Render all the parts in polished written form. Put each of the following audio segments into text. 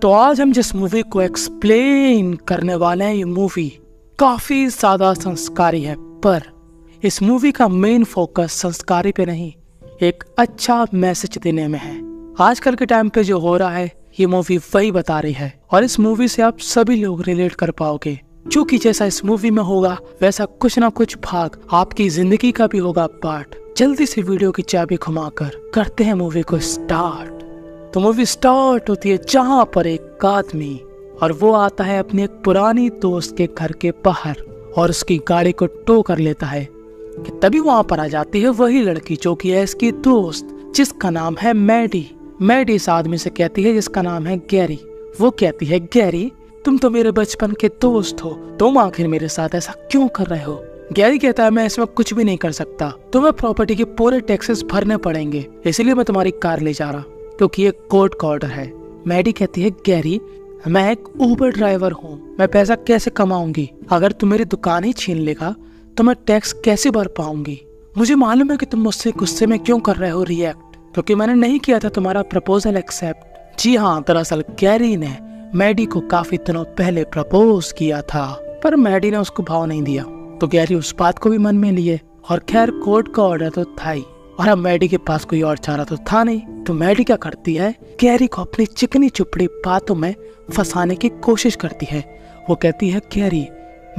तो आज हम जिस मूवी को एक्सप्लेन करने वाले हैं, ये मूवी काफी ज्यादा संस्कारी है, पर इस मूवी का मेन फोकस संस्कारी पे नहीं, एक अच्छा मैसेज देने में है। आजकल के टाइम पे जो हो रहा है ये मूवी वही बता रही है और इस मूवी से आप सभी लोग रिलेट कर पाओगे, क्योंकि जैसा इस मूवी में होगा वैसा कुछ ना कुछ भाग आपकी जिंदगी का भी होगा पार्ट। जल्दी से वीडियो की चाबी घुमाकर करते हैं मूवी को स्टार्ट। तो मूवी स्टार्ट होती है जहाँ पर एक आदमी और वो आता है अपने एक पुरानी दोस्त के घर के बाहर और उसकी गाड़ी को टो कर लेता है कि तभी वहाँ पर आ जाती है वही लड़की जो कि है इसकी दोस्त, जिसका नाम है मैडी। मैडी इस आदमी से कहती है जिसका नाम है गैरी। वो कहती है, गैरी तुम तो मेरे बचपन के दोस्त हो, तुम आखिर मेरे साथ ऐसा क्यों कर रहे हो? गैरी कहता है, मैं इसमें कुछ भी नहीं कर सकता, तुम्हें प्रॉपर्टी के पूरे टैक्सेस भरने पड़ेंगे, इसलिए मैं तुम्हारी कार ले जा रहा क्योंकि ये कोर्ट का ऑर्डर है। मैडी कहती है, गैरी मैं एक ऊबर ड्राइवर हूँ, मैं पैसा कैसे कमाऊंगी? अगर तुम मेरी दुकान ही छीन लेगा तो मैं टैक्स कैसे भर पाऊंगी? मुझे मालूम है कि तुम मुझसे गुस्से में क्यों कर रहे हो रिएक्ट, क्योंकि मैंने नहीं किया था तुम्हारा प्रपोजल एक्सेप्ट। जी हाँ, दरअसल गैरी ने मैडी को काफी दिनों पहले प्रपोज किया था, पर मैडी ने उसको भाव नहीं दिया, तो गैरी उस बात को भी मन में लिए। और खैर कोर्ट का ऑर्डर तो था ही और अब मैडी के पास कोई और चारा तो था नहीं, तो मैडी क्या करती है, गैरी को अपनी चिकनी चुपड़ी बातों में फंसाने की कोशिश करती है। वो कहती है, गैरी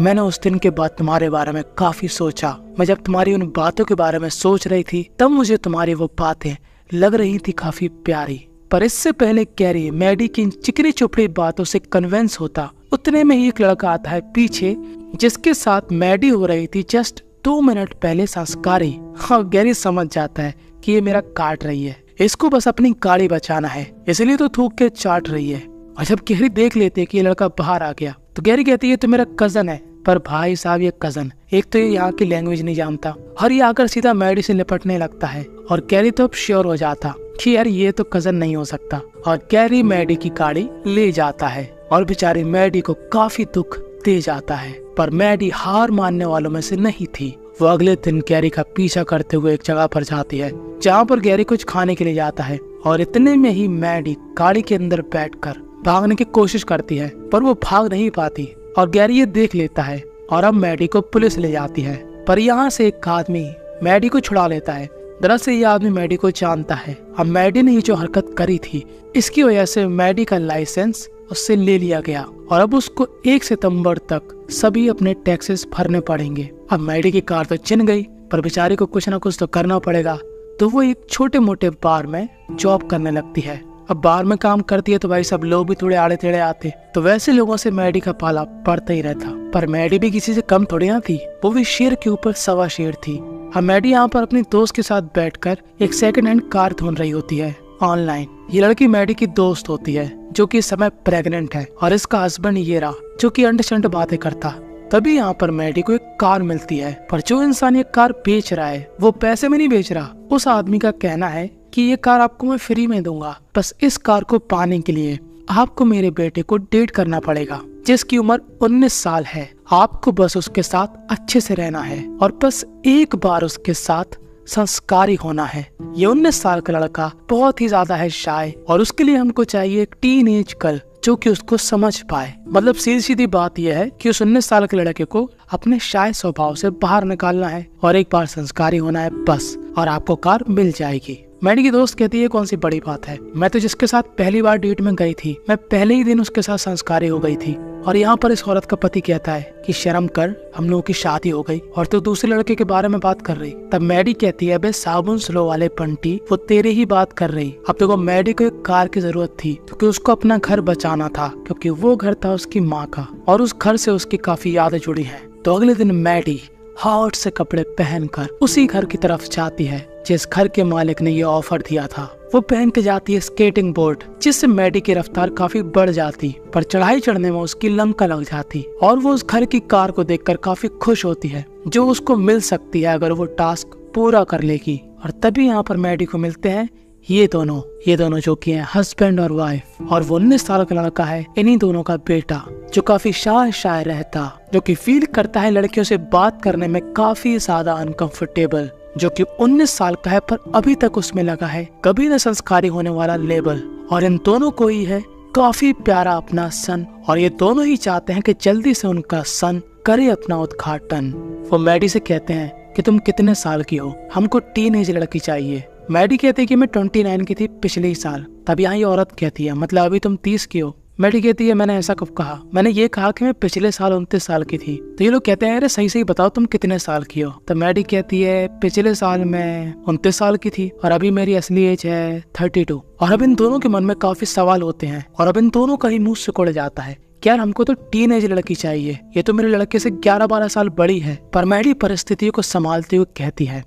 मैंने उस दिन के बाद तुम्हारे बारे में काफी सोचा, मैं जब तुम्हारी उन बातों के बारे में सोच रही थी तब मुझे तुम्हारी वो बातें लग रही थी काफी प्यारी। पर इससे पहले गैरी मैडी की इन चिकनी चुपड़ी बातों से कन्विंस होता, उतने में ही एक लड़का आता है पीछे जिसके साथ मैडी हो रही थी जस्ट 2 मिनट पहले संस्कारी। हाँ, गैरी समझ जाता है कि ये मेरा काट रही है, इसको बस अपनी गाड़ी बचाना है, इसलिए तो थूक के चाट रही है। और जब गैरी देख लेते कि ये लड़का बाहर आ गया तो गैरी कहती है, तो मेरा कजन है। पर भाई साहब ये कजन, एक तो ये यहाँ की लैंग्वेज नहीं जानता और ये आकर सीधा मैडी से लिपटने लगता है। और गैरी तो अब श्योर हो जाता कि यार ये तो कजन नहीं हो सकता, और गैरी मैडी की गाड़ी ले जाता है और बेचारी मैडी को काफी दुख दे जाता है। पर मैडी हार मानने वालों में से नहीं थी। वो अगले दिन गैरी का पीछा करते हुए एक जगह पर जाती है जहाँ पर गैरी कुछ खाने के लिए जाता है, और इतने में ही मैडी गाड़ी के अंदर बैठकर भागने की कोशिश करती है, पर वो भाग नहीं पाती और गैरी ये देख लेता है और अब मैडी को पुलिस ले जाती है। पर यहाँ से एक आदमी मैडी को छुड़ा लेता है। दरअसल ये आदमी मैडी को जानता है। अब मैडी ने जो हरकत करी थी इसकी वजह से मैडी का लाइसेंस उससे ले लिया गया और अब उसको 1 सितंबर तक सभी अपने टैक्सेस भरने पड़ेंगे। अब मैडी की कार तो छिन गई, पर बेचारी को कुछ ना कुछ तो करना पड़ेगा, तो वो एक छोटे मोटे बार में जॉब करने लगती है। अब बार में काम करती है तो भाई सब लोग भी थोड़े आड़े टेढ़े आते, तो वैसे लोगों से मैडी का पाला पड़ता ही रहता। पर मैडी भी किसी से कम थोड़ी ना थी, वो भी शेर के ऊपर सवा शेर थी। अब मैडी यहाँ पर अपनी दोस्त के साथ बैठकर एक सेकंड हैंड कार ढूंढ रही होती है ऑनलाइन। ये लड़की मैडी की दोस्त होती है जो कि इस समय प्रेग्नेंट है और इसका हस्बैंड ये रहा जो कि अंडरस्टैंड बातें करता। तभी यहाँ पर मैडी को एक कार मिलती है, पर जो इंसान ये कार बेच रहा है वो पैसे में नहीं बेच रहा। उस आदमी का कहना है कि ये कार आपको मैं फ्री में दूंगा, बस इस कार को पाने के लिए आपको मेरे बेटे को डेट करना पड़ेगा जिसकी उम्र 19 साल है। आपको बस उसके साथ अच्छे से रहना है और बस एक बार उसके साथ संस्कारी होना है। ये 19 साल का लड़का बहुत ही ज्यादा है शाय, और उसके लिए हमको चाहिए एक टीनेज गर्ल जो कि उसको समझ पाए। मतलब सीधी सीधी बात यह है कि उस 19 साल के लड़के को अपने शाय स्वभाव से बाहर निकालना है और एक बार संस्कारी होना है बस, और आपको कार मिल जाएगी। मैडी की दोस्त कहती है, कौन सी बड़ी बात है, मैं तो जिसके साथ पहली बार डेट में गई थी मैं पहले ही दिन उसके साथ संस्कारी हो गई थी। और यहाँ पर इस औरत का पति कहता है कि शर्म कर, हम लोगों की शादी हो गई और तो दूसरे लड़के के बारे में बात कर रही। तब मैडी कहती है, बे साबुन स्लो वाले पंटी, वो तेरे ही बात कर रही। अब देखो मैडी को एक कार की जरूरत थी क्योंकि उसको अपना घर बचाना था, क्योंकि वो घर था उसकी माँ का और उस घर से उसकी काफी यादें जुड़ी है। तो अगले दिन मैडी हॉट से कपड़े पहनकर उसी घर की तरफ जाती है जिस घर के मालिक ने ये ऑफर दिया था। वो पहन के जाती है स्केटिंग बोर्ड, जिससे मैडी की रफ्तार काफी बढ़ जाती, पर चढ़ाई चढ़ने में उसकी लंका लग जाती और वो उस घर की कार को देखकर काफी खुश होती है जो उसको मिल सकती है अगर वो टास्क पूरा कर लेगी। और तभी यहाँ पर मैडी को मिलते हैं ये दोनों जो कि हैं हस्बैंड और वाइफ, और वो 19 साल का लड़का है इन्हीं दोनों का बेटा जो काफी शाय रहता, जो कि फील करता है लड़कियों से बात करने में काफी ज्यादा अनकंफर्टेबल, जो कि 19 साल का है पर अभी तक उसमें लगा है कभी न संस्कारी होने वाला लेबल। और इन दोनों को ही है काफी प्यारा अपना सन, और ये दोनों ही चाहते हैं कि जल्दी से उनका सन करे अपना उद्घाटन। वो मैडी से कहते हैं कि तुम कितने साल की हो, हमको टीनेज लड़की चाहिए। मैडी कहती है कि मैं 29 की थी पिछले ही साल। तब यहाँ ये औरत कहती है मतलब अभी तुम 30 की हो। मैडी कहती है मैंने ऐसा कब कहा, मैंने ये कहा कि मैं पिछले साल 29 साल की थी। तो ये लोग कहते हैं अरे सही सही बताओ तुम कितने साल की हो। तो मैडी कहती है पिछले साल मैं 29 साल की थी और अभी मेरी असली एज है 32। और अब इन दोनों के मन में काफी सवाल होते हैं और अब इन दोनों का ही मुंह सिकुड़ जाता है कि यार हमको तो टीनेज लड़की चाहिए, ये तो मेरे लड़के से 11-12 साल बड़ी है। पर मैडी परिस्थितियों को संभालते हुए कहती है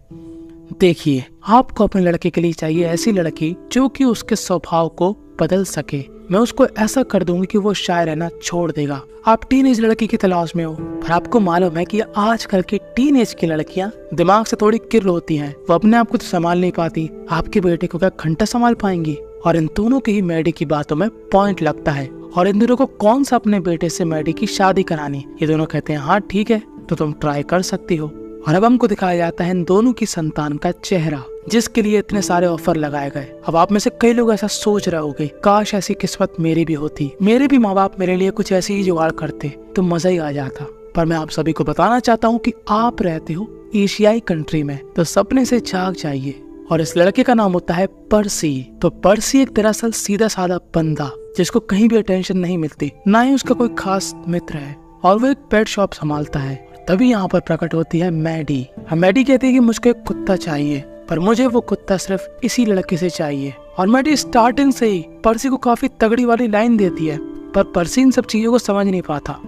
देखिए आपको अपने लड़के के लिए चाहिए ऐसी लड़की जो कि उसके स्वभाव को बदल सके। मैं उसको ऐसा कर दूंगी कि वो शायर रहना छोड़ देगा। आप टीनेज लड़की की तलाश में हो, पर आपको मालूम है कि आजकल की टीनेज की लड़कियां दिमाग से थोड़ी किर होती हैं, वो अपने आप को तो संभाल नहीं पाती, आपके बेटे को क्या घंटा संभाल पाएंगी। और इन दोनों की ही मैडी की बातों में पॉइंट लगता है और इन दोनों को कौन सा अपने बेटे से मैडी की शादी करानी। ये दोनों कहते हैं हाँ ठीक है तो तुम ट्राई कर सकती हो। और अब हमको दिखाया जाता है इन दोनों की संतान का चेहरा, जिसके लिए इतने सारे ऑफर लगाए गए। अब आप में से कई लोग ऐसा सोच रहे होंगे काश ऐसी किस्मत मेरी भी होती, मेरे भी माँ बाप मेरे लिए कुछ ऐसी ही जुगाड़ करते तो मजा ही आ जाता। पर मैं आप सभी को बताना चाहता हूँ कि आप रहते हो एशियाई कंट्री में, तो सपने से जाग जाइए। और इस लड़के का नाम होता है पर्सी। तो पर्सी एक दरअसल सीधा साधा बंदा जिसको कहीं भी अटेंशन नहीं मिलती, ना ही उसका कोई खास मित्र है, और वो एक पेट शॉप संभालता है। तभी यहाँ पर प्रकट होती है मैडी। मैडी कहती है कि मुझको एक कुत्ता चाहिए, पर मुझे वो कुत्ता सिर्फ इसी लड़के से चाहिए। और मैडी स्टार्टिंग से ही पर्सी को काफी तगड़ी वाली लाइन देती है, पर पर्सी इन सब चीजों को समझ नहीं पाता।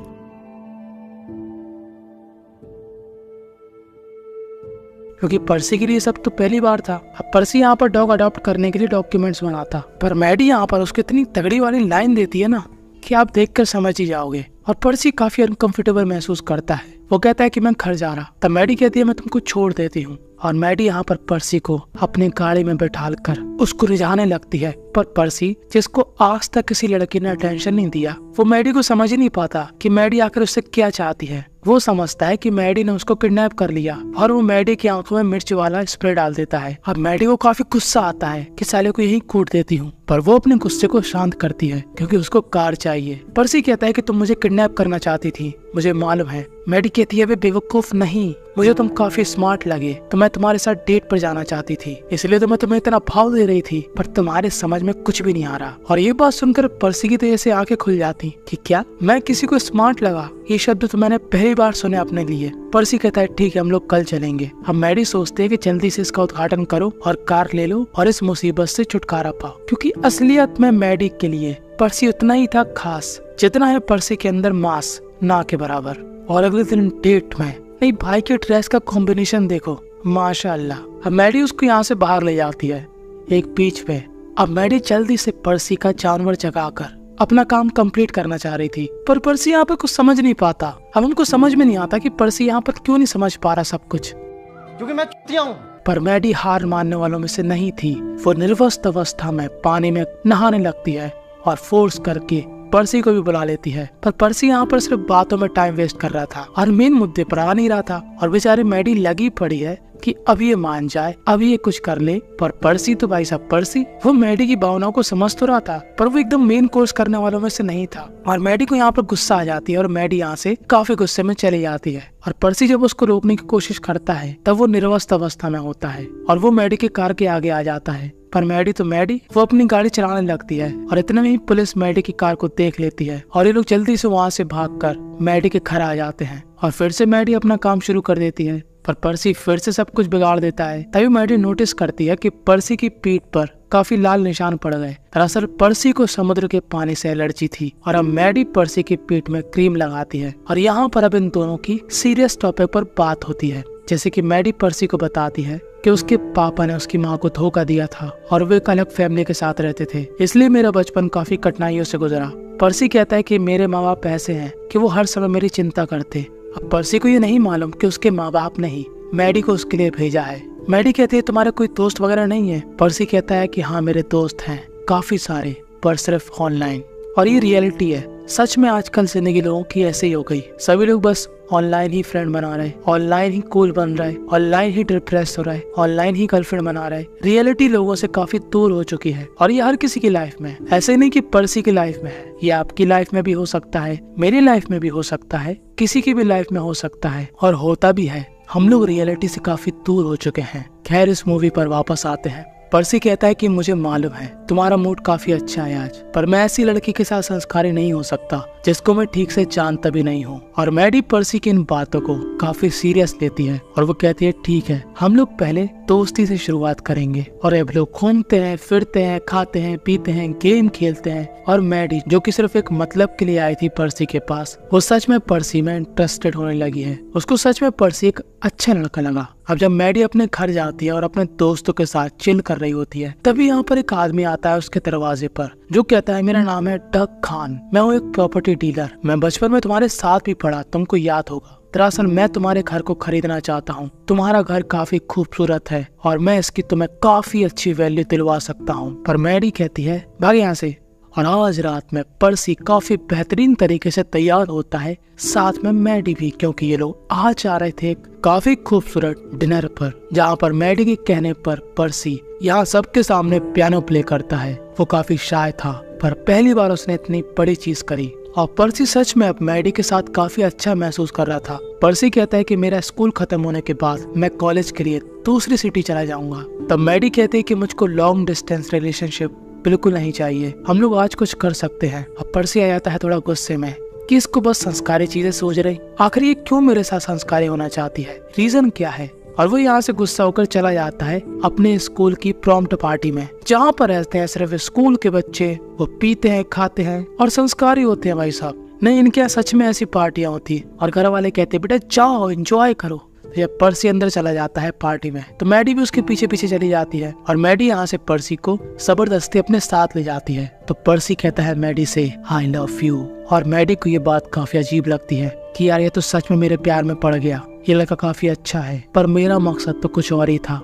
क्योंकि पर्सी के लिए सब तो पहली बार था। अब पर्सी यहाँ पर डॉग अडॉप्ट करने के लिए डॉक्यूमेंट्स बनाता, पर मैडी यहाँ पर उसको इतनी तगड़ी वाली लाइन देती है ना कि आप देखकर समझ ही जाओगे। और पर्सी काफी अनकंफर्टेबल महसूस करता है। वो कहता है कि मैं घर जा रहा। तब मैडी कहती है मैं तुमको छोड़ देती हूँ। और मैडी यहाँ पर पर्सी को अपनी गाड़ी में बैठाकर उसको रिझाने लगती है। पर पर्सी, जिसको आज तक किसी लड़की ने अटेंशन नहीं दिया, वो मैडी को समझ ही नहीं पाता कि मैडी आकर उससे क्या चाहती है। वो समझता है कि मैडी ने उसको किडनैप कर लिया और वो मैडी की आंखों में मिर्च वाला स्प्रे डाल देता है। अब मैडी को काफी गुस्सा आता है कि साले को यही कूट देती हूँ, पर वो अपने गुस्से को शांत करती है क्योंकि उसको कार चाहिए। पर्सी कहता है कि तुम मुझे किडनैप करना चाहती थी, मुझे मालूम है। मैडी कहती है वे बेवकूफ नहीं, मुझे तुम काफी स्मार्ट लगे तो मैं तुम्हारे साथ डेट पर जाना चाहती थी, इसलिए तो मैं तुम्हें इतना भाव दे रही थी, पर तुम्हारे समझ में कुछ भी नहीं आ रहा। और ये बात सुनकर पर्सी की तो ऐसे आंखें खुल जाती कि क्या मैं किसी को स्मार्ट लगा, ये शब्द तो मैंने पहली बार सुने अपने लिए। पर्सी कहता है ठीक है हम लोग कल चलेंगे। अब मैडी सोचते है कि जल्दी से इसका उद्घाटन करो और कार ले लो और इस मुसीबत से छुटकारा पाओ, क्योंकि असलियत में मैडी के लिए पर्सी उतना ही था खास जितना है पर्सी के अंदर मांस ना के बराबर। और अगले दिन डेट में नहीं भाई के ड्रेस का कॉम्बिनेशन देखो माशाल्लाह। अब मैडी उसको यहाँ से बाहर ले जाती है एक बीच पे। अब मैडी जल्दी से पर्सी का जानवर जगाकर अपना काम कंप्लीट करना चाह रही थी, पर पर्सी यहाँ पर कुछ समझ नहीं पाता। अब उनको समझ में नहीं आता कि पर्सी यहाँ पर क्यों नहीं समझ पा रहा सब कुछ, क्योंकि मैं चुतिया हूँ। पर मैडी हार मानने वालों में से नहीं थी। वो निर्वस्त अवस्था में पानी में नहाने लगती है और फोर्स करके पर्सी को भी बुला लेती है। पर पर्सी यहाँ पर सिर्फ बातों में टाइम वेस्ट कर रहा था और मेन मुद्दे पर आ नहीं रहा था। और बेचारे मैडी लगी पड़ी है कि अब ये मान जाए, अब ये कुछ कर ले। पर पर्सी तो भाई साहब पर्सी, वो मैडी की भावनाओं को समझ तो रहा था, पर वो एकदम मेन कोर्स करने वालों में से नहीं था। और मैडी को यहाँ पर गुस्सा आ जाती है और मैडी यहाँ से काफी गुस्से में चली जाती है। और पर्सी जब उसको रोकने की कोशिश करता है तब वो निर्वस्त अवस्था में होता है और वो मैडी के कार के आगे आ जाता है। पर मैडी वो अपनी गाड़ी चलाने लगती है और इतने में ही पुलिस मैडी की कार को देख लेती है और ये लोग जल्दी से वहाँ से भागकर मैडी के घर आ जाते हैं। और फिर से मैडी अपना काम शुरू कर देती है, पर पर्सी फिर से सब कुछ बिगाड़ देता है। तभी मैडी नोटिस करती है कि पर्सी की पीठ पर काफी लाल निशान पड़ गए। दरअसल पर्सी को समुद्र के पानी से एलर्जी थी और अब मैडी पर्सी की पीठ में क्रीम लगाती है। और यहाँ पर अब इन दोनों की सीरियस टॉपिक पर बात होती है, जैसे कि मैडी पर्सी को बताती है कि उसके पापा ने उसकी माँ को धोखा दिया था और वे एक अलग फैमिली के साथ रहते थे, इसलिए मेरा बचपन काफी कठिनाइयों से गुजरा। पर्सी कहता है कि मेरे माँ बाप ऐसे हैं कि वो हर समय मेरी चिंता करते। अब पर्सी को ये नहीं मालूम कि उसके माँ बाप ने ही मैडी को उसके लिए भेजा है। मैडी कहती है तुम्हारे कोई दोस्त वगैरह नहीं है? पर्सी कहता है कि हाँ मेरे दोस्त हैं काफी सारे, पर सिर्फ ऑनलाइन। और ये रियलिटी है, सच में आजकल जिंदगी लोगों की ऐसे ही हो गई। सभी लोग बस ऑनलाइन ही फ्रेंड बना रहे, ऑनलाइन ही कूल बन रहे, ऑनलाइन ही डिप्रेस हो रहा है, ऑनलाइन ही गर्लफ्रेंड बना रहे। रियलिटी लोगों से काफी दूर हो चुकी है और ये हर किसी की लाइफ में है। ऐसे नहीं कि पर्सी की लाइफ में है, ये आपकी लाइफ में भी हो सकता है, मेरी लाइफ में भी हो सकता है, किसी की भी लाइफ में हो सकता है और होता भी है। हम लोग रियलिटी से काफी दूर हो चुके हैं। खैर, इस मूवी पर वापस आते हैं। पर्सी कहता है कि मुझे मालूम है तुम्हारा मूड काफी अच्छा है आज, पर मैं ऐसी लड़की के साथ संस्कारी नहीं हो सकता जिसको मैं ठीक से जानता भी नहीं हूँ। और मैडी पर्सी की इन बातों को काफी सीरियस लेती है और वो कहती है ठीक है, हम लोग पहले दोस्ती से शुरुआत करेंगे। और अब लोग घूमते हैं, फिरते हैं, खाते हैं, पीते हैं, गेम खेलते हैं। और मैडी जो कि सिर्फ एक मतलब के लिए आई थी पर्सी के पास, वो सच में पर्सी में इंटरेस्टेड होने लगी है। उसको सच में पर्सी एक अच्छा लड़का लगा। अब जब मैडी अपने घर जाती है और अपने दोस्तों के साथ चिल कर रही होती है, तभी यहाँ पर एक आदमी आता है उसके दरवाजे पर, जो कहता है मेरा नाम है डग खान, मैं हूँ एक प्रॉपर्टी डीलर, मैं बचपन में तुम्हारे साथ भी पढ़ा, तुमको याद होगा। दरअसल मैं तुम्हारे घर को खरीदना चाहता हूँ। तुम्हारा घर काफी खूबसूरत है और मैं इसकी तुम्हें काफी अच्छी वैल्यू दिलवा सकता हूँ। पर मैडी कहती है भाग यहाँ से। और आज रात में पर्सी काफी बेहतरीन तरीके से तैयार होता है, साथ में मैडी भी, क्योंकि ये लोग आज आ रहे थे काफी खूबसूरत डिनर पर, जहाँ पर मैडी के कहने पर पर्सी यहाँ सबके सामने पियानो प्ले करता है। वो काफी शाय था, पर पहली बार उसने इतनी बड़ी चीज करी और पर्सी सच में अब मैडी के साथ काफी अच्छा महसूस कर रहा था। पर्सी कहता है कि मेरा स्कूल खत्म होने के बाद मैं कॉलेज के लिए दूसरी सिटी चला जाऊंगा। तब मैडी कहती है कि मुझको लॉन्ग डिस्टेंस रिलेशनशिप बिल्कुल नहीं चाहिए, हम लोग आज कुछ कर सकते हैं। अब पर्सी आ जाता है थोड़ा गुस्से में कि इसको बस संस्कारी चीजें सोच रही, आखिर ये क्यों मेरे साथ संस्कारी होना चाहती है, रीजन क्या है। और वो यहाँ से गुस्सा होकर चला जाता है अपने स्कूल की प्रॉम्प्ट पार्टी में, जहाँ पर रहते हैं सिर्फ स्कूल के बच्चे। वो पीते हैं, खाते हैं और संस्कारी होते हैं भाई साहब। नहीं, इनके यहाँ सच में ऐसी पार्टियां होती और घर वाले कहते बेटा जाओ एंजॉय करो। जब पर्सी अंदर चला जाता है पार्टी में, तो मैडी भी उसके पीछे पीछे चली जाती है और मैडी यहाँ से पर्सी को जबरदस्ती अपने साथ ले जाती है। तो पर्सी कहता है मैडी से आई लव यू। और मैडी को ये बात काफी अजीब लगती है कि यार ये तो सच में मेरे प्यार में पड़ गया, ये लड़का काफी अच्छा है, पर मेरा मकसद तो कुछ और ही था।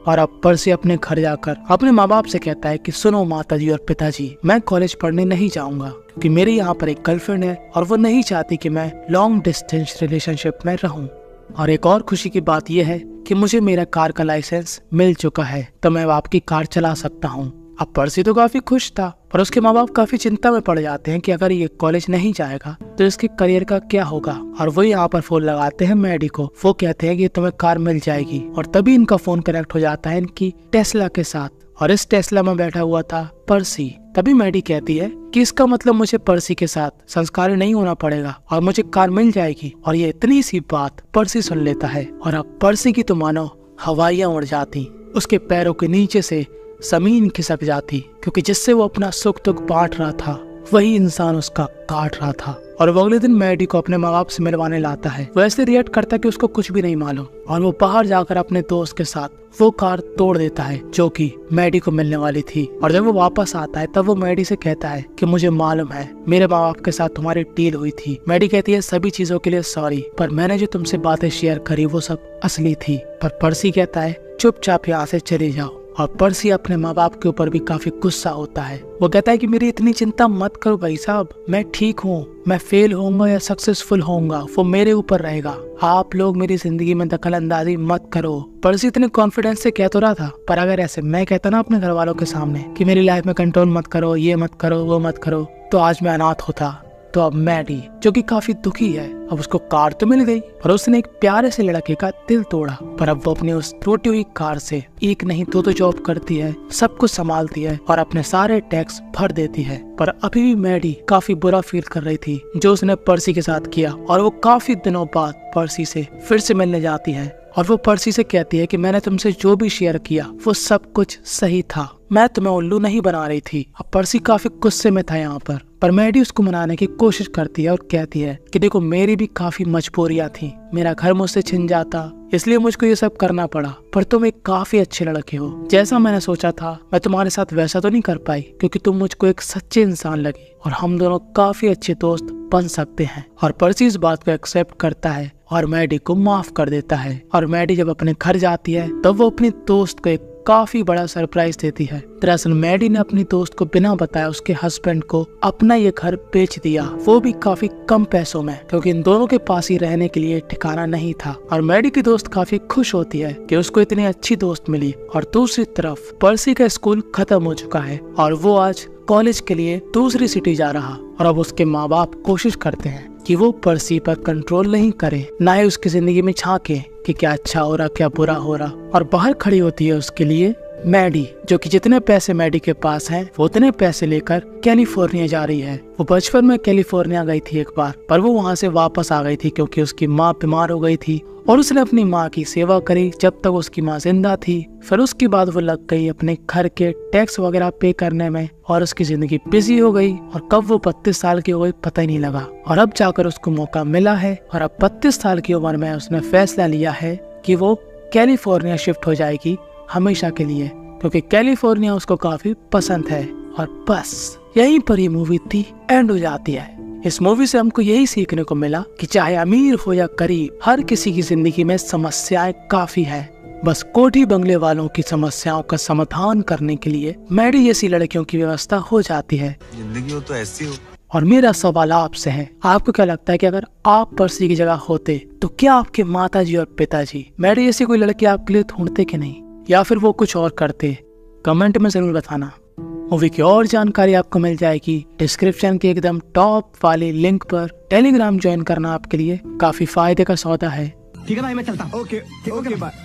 और अब पर्सी अपने घर जाकर अपने माँ बाप से कहता है कि सुनो माताजी और पिताजी, मैं कॉलेज पढ़ने नहीं जाऊंगा क्योंकि मेरे यहाँ पर एक गर्लफ्रेंड है और वो नहीं चाहती कि मैं लॉन्ग डिस्टेंस रिलेशनशिप में रहूं। और एक और खुशी की बात यह है कि मुझे मेरा कार का लाइसेंस मिल चुका है, तो मैं आपकी कार चला सकता हूँ। अब पर्सी तो काफी खुश था, पर उसके माँ बाप काफी चिंता में पड़ जाते हैं कि अगर ये कॉलेज नहीं जाएगा तो इसके करियर का क्या होगा। और वो यहाँ पर फोन लगाते हैं मैडी को, वो कहते हैं कि तुम्हें कार मिल जाएगी। और तभी इनका फोन कनेक्ट हो जाता है इनकी टेस्ला के साथ, और इस टेस्ला में बैठा हुआ था पर्सी। तभी मैडी कहती है कि इसका मतलब मुझे पर्सी के साथ संस्कारी नहीं होना पड़ेगा और मुझे कार मिल जाएगी। और ये इतनी सी बात पर्सी सुन लेता है और अब पर्सी की तो मानो हवाइयां उड़ जाती, उसके पैरों के नीचे से जमीन खिसक जाती, क्योंकि जिससे वो अपना सुख दुख बांट रहा था वही इंसान उसका काट रहा था। और वो अगले दिन मैडी को अपने माँ बाप से मिलवाने लाता है। वो ऐसे रिएक्ट करता है कि उसको कुछ भी नहीं मालूम, और वो बाहर जाकर अपने दोस्त के साथ वो कार तोड़ देता है जो कि मैडी को मिलने वाली थी। और जब वो वापस आता है तब वो मैडी से कहता है कि मुझे मालूम है मेरे माँ बाप के साथ तुम्हारी डील हुई थी। मैडी कहती है सभी चीजों के लिए सॉरी, पर मैंने जो तुमसे बातें शेयर करी वो सब असली थी। पर पर्सी कहता है चुपचाप यहाँ से चले जाओ। और पर्सी अपने माँ बाप के ऊपर भी काफी गुस्सा होता है। वो कहता है कि मेरी इतनी चिंता मत करो भाई साहब, मैं ठीक हूँ, मैं फेल होऊंगा या सक्सेसफुल होऊंगा वो मेरे ऊपर रहेगा, आप लोग मेरी जिंदगी में दखल अंदाजी मत करो। पर्सी इतने कॉन्फिडेंस से कह तो रहा था, पर अगर ऐसे मैं कहता ना अपने घर वालों के सामने कि मेरी लाइफ में कंट्रोल मत करो, ये मत करो, वो मत करो, तो आज मैं अनाथ होता। तो अब मैडी जो कि काफी दुखी है, अब उसको कार तो मिल गई पर उसने एक प्यारे से लड़के का दिल तोड़ा। पर अब वो अपनी उस टूटी हुई कार से एक नहीं दो जॉब करती है, सब कुछ संभालती है और अपने सारे टैक्स भर देती है। पर अभी भी मैडी काफी बुरा फील कर रही थी जो उसने पर्सी के साथ किया, और वो काफी दिनों बाद पर्सी से फिर से मिलने जाती है। और वो पर्सी से कहती है कि मैंने तुमसे जो भी शेयर किया वो सब कुछ सही था, मैं तुम्हें उल्लू नहीं बना रही थी। अब पर्सी काफी गुस्से में था यहाँ पर मैडी उसको मनाने की कोशिश करती है और कहती है कि देखो मेरी भी काफी मजबूरियां थी, मेरा घर मुझसे छिन जाता इसलिए मुझको ये सब करना पड़ा, पर तुम एक काफी अच्छे लड़के हो, जैसा मैंने सोचा था मैं तुम्हारे साथ वैसा तो नहीं कर पाई क्योंकि तुम मुझको एक सच्चे इंसान लगे और हम दोनों काफी अच्छे दोस्त बन सकते हैं। और पर्सी इस बात को एक्सेप्ट करता है और मैडी को माफ कर देता है। और मैडी जब अपने घर जाती है तब वो अपने दोस्त को एक काफी बड़ा सरप्राइज देती है। दरअसल मैडी ने अपनी दोस्त को बिना बताए उसके हस्बैंड को अपना ये घर बेच दिया, वो भी काफी कम पैसों में, क्योंकि इन दोनों के पास ही रहने के लिए ठिकाना नहीं था। और मैडी की दोस्त काफी खुश होती है कि उसको इतनी अच्छी दोस्त मिली। और दूसरी तरफ पर्सी का स्कूल खत्म हो चुका है और वो आज कॉलेज के लिए दूसरी सिटी जा रहा। और अब उसके माँ बाप कोशिश करते हैं कि वो पर्सी पर कंट्रोल नहीं करे, ना ही उसकी जिंदगी में झांके कि क्या अच्छा हो रहा क्या बुरा हो रहा। और बाहर खड़ी होती है उसके लिए मैडी, जो कि जितने पैसे मैडी के पास हैं वो उतने पैसे लेकर कैलिफोर्निया जा रही है। वो बचपन में कैलिफोर्निया गई थी एक बार, पर वो वहाँ से वापस आ गई थी क्योंकि उसकी माँ बीमार हो गई थी और उसने अपनी माँ की सेवा करी जब तक उसकी माँ जिंदा थी। फिर उसके बाद वो लग गई अपने घर के टैक्स वगैरह पे करने में और उसकी जिंदगी बिजी हो गई। और कब वो 32 साल की हो गई पता ही नहीं लगा। और अब जाकर उसको मौका मिला है और अब 32 साल की उम्र में उसने फैसला लिया है कि वो कैलिफोर्निया शिफ्ट हो जाएगी हमेशा के लिए, क्योंकि कैलिफोर्निया उसको काफी पसंद है। और बस यहीं पर ये मूवी थी एंड हो जाती है। इस मूवी से हमको यही सीखने को मिला कि चाहे अमीर हो या गरीब, हर किसी की जिंदगी में समस्याएं काफी है। बस कोठी बंगले वालों की समस्याओं का समाधान करने के लिए मैडी जैसी लड़कियों की व्यवस्था हो जाती है। जिंदगी हो तो ऐसी हो। और मेरा सवाल आपसे है, आपको क्या लगता है कि अगर आप पर्सी की जगह होते तो क्या आपके माताजी और पिताजी मैडी जैसी कोई लड़की आपके लिए ढूंढते कि नहीं, या फिर वो कुछ और करते? कमेंट में जरूर बताना। मूवी की और जानकारी आपको मिल जाएगी डिस्क्रिप्शन के एकदम टॉप वाले लिंक पर। टेलीग्राम ज्वाइन करना आपके लिए काफी फायदे का सौदा है। ठीक है भाई, मैं चलता हूँ। Okay bye.